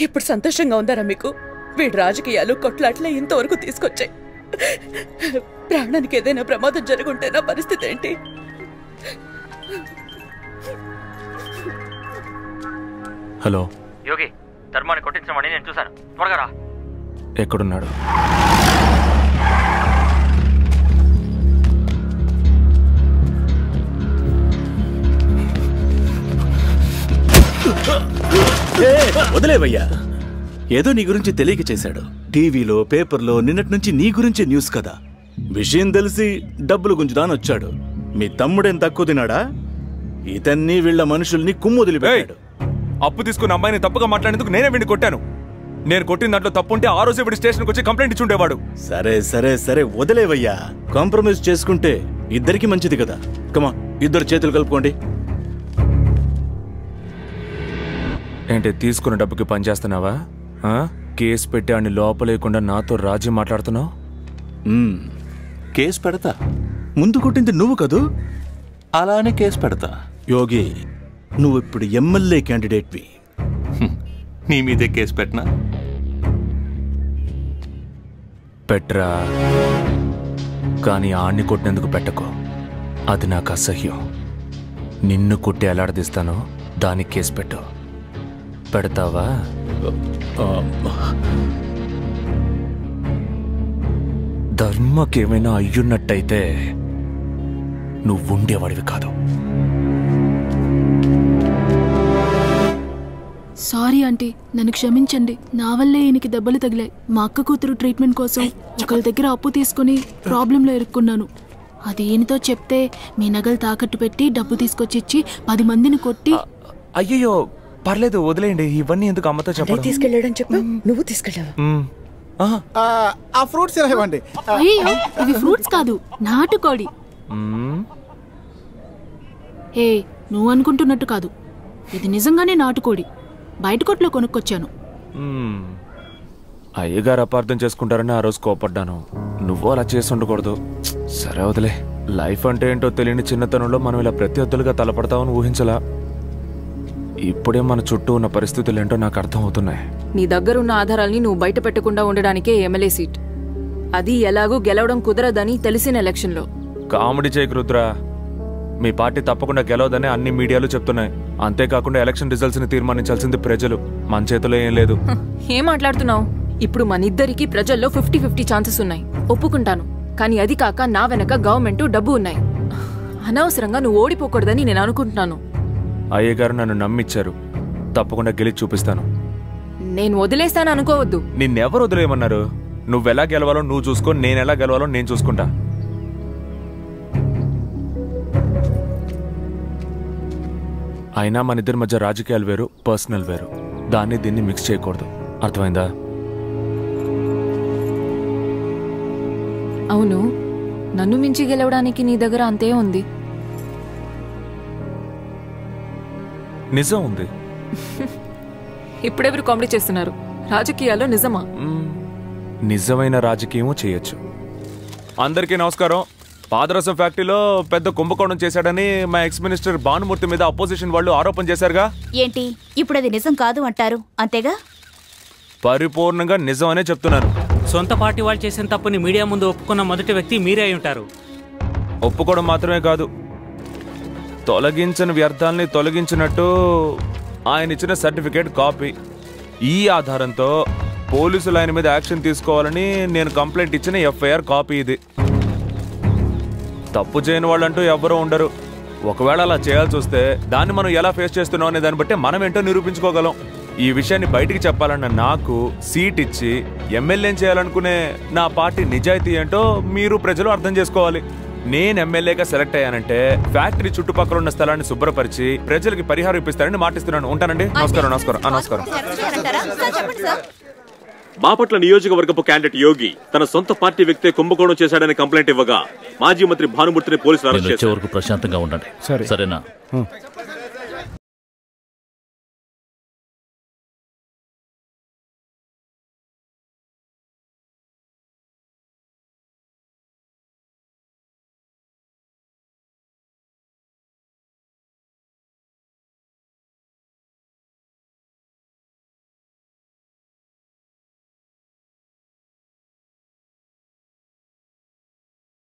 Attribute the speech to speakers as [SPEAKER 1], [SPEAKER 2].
[SPEAKER 1] ఇప్పుడు సంతోషంగా ఉందారా మీకు? వీడి రాజకీయాలు కొట్లాట్లే ఇంతవరకు తీసుకొచ్చాయి. ప్రాణానికి ఏదైనా ప్రమాదం జరుగుంటే నా పరిస్థితి ఏంటి?
[SPEAKER 2] హలో
[SPEAKER 3] యోగి, ధర్మాన్ని కొట్టించిన వాడిని నేను చూశాను. త్వరగా రా.
[SPEAKER 2] ఎక్కడున్నాడు?
[SPEAKER 4] వదిలేవయ్యా, ఏదో నీ గురించి తెలియక చేశాడు. టీవీలో పేపర్లో నిన్నటి నుంచి నీ గురించి న్యూస్ కదా. విషయం తెలిసి డబ్బులు గుంజుదాని వచ్చాడు. మీ తమ్ముడేం తక్కువ తినాడా? ఇతన్ని వీళ్ళ మనుషుల్ని కుమ్మొదిలిపెట్టాడు.
[SPEAKER 2] అప్పు తీసుకున్న అమ్మాయిని తప్పుగా మాట్లాడేందుకు నేనే వీడిని కొట్టాను. నేను కొట్టిన దాంట్లో తప్పుంటే ఆ రోజే వీడి స్టేషన్కి వచ్చి కంప్లైంట్ ఇచ్చి ఉండేవాడు.
[SPEAKER 4] సరే సరే సరే వదిలేవయ్యా. కాంప్రమైజ్ చేసుకుంటే ఇద్దరికి మంచిది కదా. కమా, ఇద్దరు చేతులు కలుపుకోండి.
[SPEAKER 2] ఏంటి, తీసుకున్న డబ్బుకి పనిచేస్తున్నావా? కేసు పెట్టి ఆడిని లోపలేకుండా నాతో రాజీ మాట్లాడుతున్నావు?
[SPEAKER 4] కేసు పెడతా. ముందు కొట్టింది నువ్వు కదూ?
[SPEAKER 5] అలానే కేసు పెడతా.
[SPEAKER 4] యోగి, నువ్వు ఇప్పుడు ఎమ్మెల్యే క్యాండిడేట్వి.
[SPEAKER 5] నీ మీదే కేసు పెట్టనా?
[SPEAKER 2] పెట్రా, కానీ ఆడిని కొట్టినందుకు పెట్టకు. అది నాకు అసహ్యం. నిన్ను కొట్టి ఎలాడదీస్తానో దానికి కేసు పెట్టు. పెడతావా? ధర్మకేమైనా అయ్యున్నట్టయితే నువ్వుండేవాడివి కాదు.
[SPEAKER 6] సారీ ఆంటీ, నన్ను క్షమించండి. నా వల్లే ఈయనకి దెబ్బలు తగిలాయి. మా అక్క కూతురు ట్రీట్మెంట్ కోసం ఒకరి దగ్గర అప్పు తీసుకుని ప్రాబ్లంలో ఇరుక్కున్నాను. అది ఈయనతో చెప్తే మీ నగలు తాకట్టు పెట్టి డబ్బు తీసుకొచ్చి ఇచ్చి 10 మందిని కొట్టి.
[SPEAKER 2] అయ్యో పర్లేదు, వదిలేయండి. ఇవన్నీ ఎందుకు అమ్మతో చెప్పండి.
[SPEAKER 1] తీసుకెళ్ళాడని చెప్పు. నువ్వు తీసుకెళ్ళావా?
[SPEAKER 7] ఆ ఫ్రూట్స్ ఇవ్వండి.
[SPEAKER 6] అయ్యో, ఇవి ఫ్రూట్స్ కాదు, నాటుకోడి. ఏ, నువ్వు అనుకుంటున్నట్టు కాదు, ఇది నిజంగానే నాటుకోడి. బయట కొట్లో కొనుక్కొచ్చాను.
[SPEAKER 2] అయ్యగారు అపార్థం చేసుకుంటారని ఆ రోజు కోపడ్డాను. నువ్వు అలా చేసి ఉండకూడదు. సరే వదిలే. లైఫ్ అంటే ఏంటో తెలియని చిన్నతనంలో మనం ఇలా ప్రత్యర్థులుగా తలపడతామని ఊహించలా. ఇప్పుడే మన చుట్టూ ఉన్న పరిస్థితులు ఏంటో నాకు అర్థం అవుతున్నాయి.
[SPEAKER 8] నీ దగ్గరున్న ఆధారాల్ని నువ్వు బయట పెట్టకుండా ఉండడానికే ఎమ్మెల్యే సీట్. అది ఎలాగూ గెలవడం కుదరదని తెలిసిన ఎలక్షన్లో.
[SPEAKER 2] కామెడీ చేయకు రుద్రా. మీ పార్టీ తప్పకుండా గెలవదని అన్ని మీడియాలు చెప్తున్నాయి. అంతేకాకుండా ఎలక్షన్ రిజల్ట్స్ ని తీర్మానించాల్సింది ప్రజలు. మన చేతిలో ఏం లేదు.
[SPEAKER 8] ఏం మాట్లాడుతున్నావు? ఇప్పుడు మనిద్దరికి ప్రజల్లో 50-50 ఛాన్సెస్ ఉన్నాయి, ఒప్పుకుంటాను. కానీ అది కాక నా వెనక గవర్నమెంట్ డబ్బు ఉన్నాయి. అనవసరంగా నువ్వు ఓడిపోకూడదని నేను అనుకుంటున్నాను.
[SPEAKER 2] అయ్యగారు నన్ను నమ్మిచ్చారు. తప్పకుండా గెలిచి చూపిస్తాను.
[SPEAKER 8] నేను వదిలేస్తాను అనుకోవద్దు.
[SPEAKER 2] నిన్నెవరు వదిలేయమన్నారు? నువ్వెలా గెలవాలో నువ్వు చూసుకో, నేనెలా గెలవాలో నేను చూసుకుంటా. అయినా మన ఇద్దరి మధ్య రాజకీయాలు వేరు, పర్సనల్ వేరు. దాన్ని దీన్ని మిక్స్ చేయకూడదు. అర్థమైందా?
[SPEAKER 8] అవును, నన్ను మించి గెలవడానికి నీ దగ్గర అంతే ఉంది.
[SPEAKER 2] నిజం ఉంది.
[SPEAKER 8] ఇప్పుడెవరు కామెడీ చేస్తున్నారు? రాజకీయాల్లో నిజమా?
[SPEAKER 2] నిజమైన రాజకీయము చేయొచ్చు. అందరికీ నమస్కారం. పాదరసం ఫ్యాక్టరీలో పెద్ద కుంభకోణం చేశాడని మా ఎక్స్ మినిస్టర్ భానుమూర్తి మీద అపోజిషన్ వాళ్ళు ఆరోపణ చేశారుగా.
[SPEAKER 9] ఏంటి ఇప్పుడు అది నిజం కాదు అంటారు? అంతేగా?
[SPEAKER 2] పరిపూర్ణంగా నిజం అనే చెప్తున్నాను.
[SPEAKER 10] సొంత పార్టీ వాళ్ళు చేసిన తప్పుని మీడియా ముందు ఒప్పుకున్న మొదటి వ్యక్తి మీరే అయి ఉంటారు.
[SPEAKER 2] ఒప్పుకోవడం మాత్రమే కాదు, తొలగించిన వ్యర్థాలని తొలగించినట్టు ఆయన ఇచ్చిన సర్టిఫికేట్ కాపీ. ఈ ఆధారంతో పోలీసులు ఆయన మీద యాక్షన్ తీసుకోవాలని నేను కంప్లైంట్ ఇచ్చిన ఎఫ్ఐఆర్ కాపీ ఇది. తప్పు చేయని వాళ్ళంటూ ఎవ్వరూ ఉండరు. ఒకవేళ అలా చేయాల్సి వస్తే దాన్ని మనం ఎలా ఫేస్ చేస్తున్నాం అనే దాన్ని బట్టి మనం ఏంటో నిరూపించుకోగలం. ఈ విషయాన్ని బయటికి చెప్పాలన్న నాకు సీట్ ఇచ్చి ఎమ్మెల్యేని చేయాలనుకునే నా పార్టీ నిజాయితీ ఏంటో మీరు ప్రజలు అర్థం చేసుకోవాలి. నేను ఎమ్మెల్యేగా సెలెక్ట్ అయ్యానంటే ఫ్యాక్టరీ చుట్టుపక్కల ఉన్న స్థలాన్ని శుభ్రపరిచి ప్రజలకి పరిహారం ఇప్పిస్తారని మాటిస్తున్నాను. ఉంటానండి. నమస్కారం. నమస్కారం. నమస్కారం.
[SPEAKER 11] బాపట్ల నియోజకవర్గపు క్యాండిడేట్ యోగి తన సొంత పార్టీ వ్యక్తే కుంభకోణం చేశాడని కంప్లైంట్ ఇవ్వగా మాజీ మంత్రి భానుమూర్తిని పోలీసులు అరెస్ట్ చేశారు.
[SPEAKER 5] ప్రశాంతంగా ఉండండి, సరేనా?